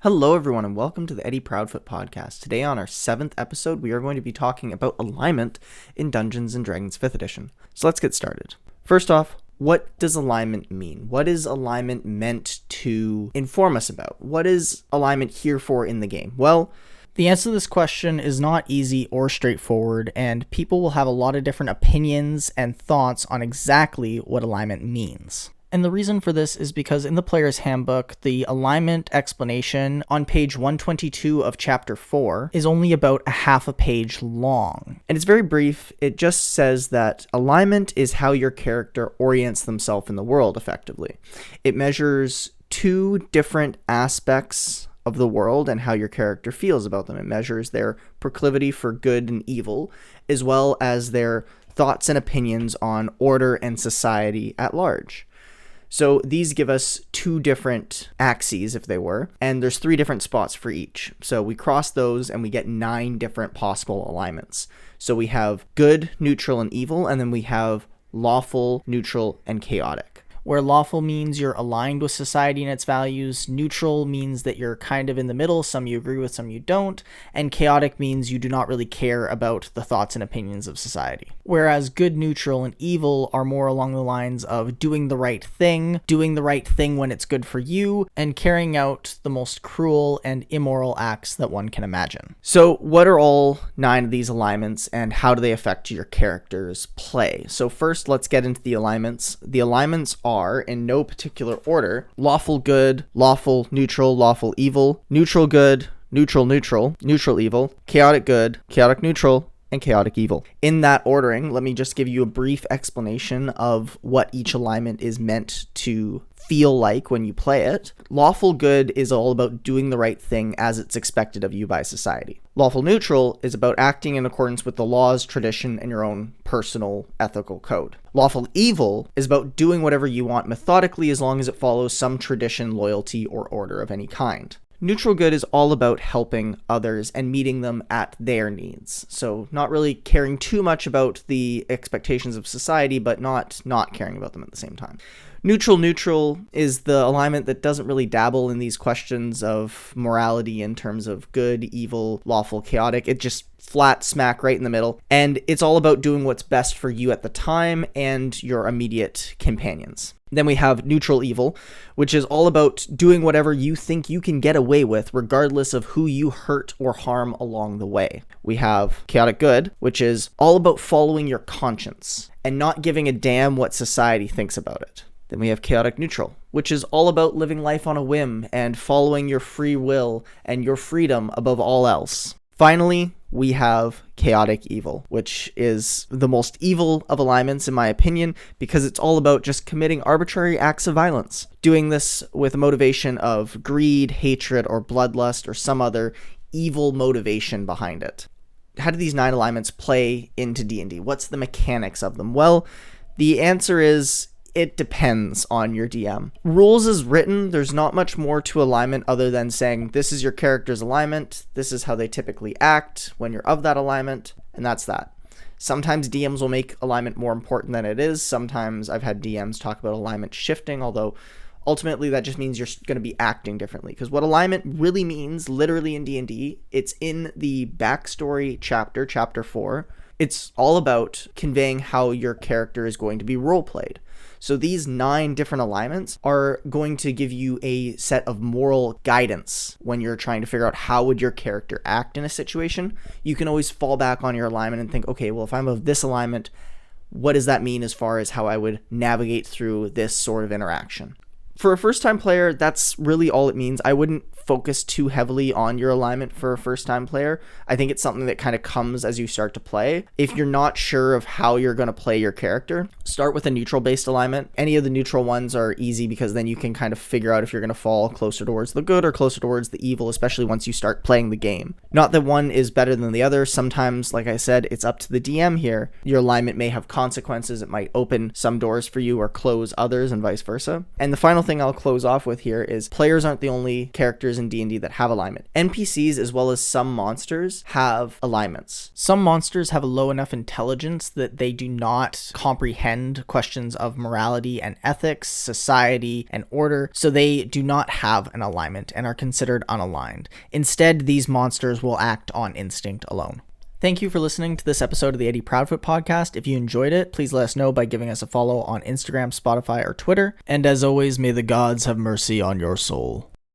Hello everyone and welcome to the Eddie Proudfoot podcast. Today on our 7th episode, we are going to be talking about alignment in Dungeons & Dragons 5th edition. So let's get started. First off, what does alignment mean? What is alignment meant to inform us about? What is alignment here for in the game? Well, the answer to this question is not easy or straightforward, and people will have a lot of different opinions and thoughts on exactly what alignment means. And the reason for this is because in the player's handbook, the alignment explanation on page 122 of chapter 4 is only about a half a page long. And it's very brief. It just says that alignment is how your character orients themselves in the world effectively. It measures two different aspects of the world and how your character feels about them. It measures their proclivity for good and evil, as well as their thoughts and opinions on order and society at large. So these give us two different axes, if they were, and there's 3 different spots for each. So we cross those and we get 9 different possible alignments. So we have good, neutral, and evil, and then we have lawful, neutral, and chaotic. Where lawful means you're aligned with society and its values, neutral means that you're kind of in the middle, some you agree with, some you don't, and chaotic means you do not really care about the thoughts and opinions of society. Whereas good, neutral, and evil are more along the lines of doing the right thing when it's good for you, and carrying out the most cruel and immoral acts that one can imagine. So what are all 9 of these alignments, and how do they affect your character's play? So first, let's get into the alignments. The alignments are, in no particular order, lawful good, lawful neutral, lawful evil, neutral good, neutral neutral, neutral evil, chaotic good, chaotic neutral, and chaotic evil. In that ordering, let me just give you a brief explanation of what each alignment is meant to feel like when you play it. Lawful good is all about doing the right thing as it's expected of you by society. Lawful neutral is about acting in accordance with the laws, tradition, and your own personal ethical code. Lawful evil is about doing whatever you want methodically as long as it follows some tradition, loyalty, or order of any kind. Neutral good is all about helping others and meeting them at their needs. So not really caring too much about the expectations of society, but not caring about them at the same time. Neutral is the alignment that doesn't really dabble in these questions of morality in terms of good, evil, lawful, chaotic. It just flat smack right in the middle. And it's all about doing what's best for you at the time and your immediate companions. Then we have neutral evil, which is all about doing whatever you think you can get away with, regardless of who you hurt or harm along the way. We have chaotic good, which is all about following your conscience and not giving a damn what society thinks about it. Then we have chaotic neutral, which is all about living life on a whim and following your free will and your freedom above all else. Finally, we have chaotic evil, which is the most evil of alignments in my opinion, because it's all about just committing arbitrary acts of violence. Doing this with a motivation of greed, hatred, or bloodlust, or some other evil motivation behind it. How do these 9 alignments play into D&D? What's the mechanics of them? Well, the answer is it depends on your DM. Rules is written, there's not much more to alignment other than saying this is your character's alignment, this is how they typically act when you're of that alignment, and that's that. Sometimes DMs will make alignment more important than it is. Sometimes I've had DMs talk about alignment shifting, although ultimately that just means you're going to be acting differently. Because what alignment really means, literally in D&D, it's in the backstory chapter, chapter 4. It's all about conveying how your character is going to be role-played. So these 9 different alignments are going to give you a set of moral guidance when you're trying to figure out how would your character act in a situation. You can always fall back on your alignment and think, okay, well, if I'm of this alignment, what does that mean as far as how I would navigate through this sort of interaction? For a first-time player, that's really all it means. I wouldn't focus too heavily on your alignment for a first-time player. I think it's something that kind of comes as you start to play. If you're not sure of how you're going to play your character, start with a neutral-based alignment. Any of the neutral ones are easy because then you can kind of figure out if you're going to fall closer towards the good or closer towards the evil, especially once you start playing the game. Not that one is better than the other. Sometimes, like I said, it's up to the DM here. Your alignment may have consequences. It might open some doors for you or close others and vice versa. And the final thing thing I'll close off with here is players aren't the only characters in D&D that have alignment. NPCs, as well as some monsters, have alignments. Some monsters have a low enough intelligence that they do not comprehend questions of morality and ethics, society and order, so they do not have an alignment and are considered unaligned. Instead, these monsters will act on instinct alone. Thank you for listening to this episode of the Eddie Proudfoot podcast. If you enjoyed it, please let us know by giving us a follow on Instagram, Spotify, or Twitter. And as always, may the gods have mercy on your soul.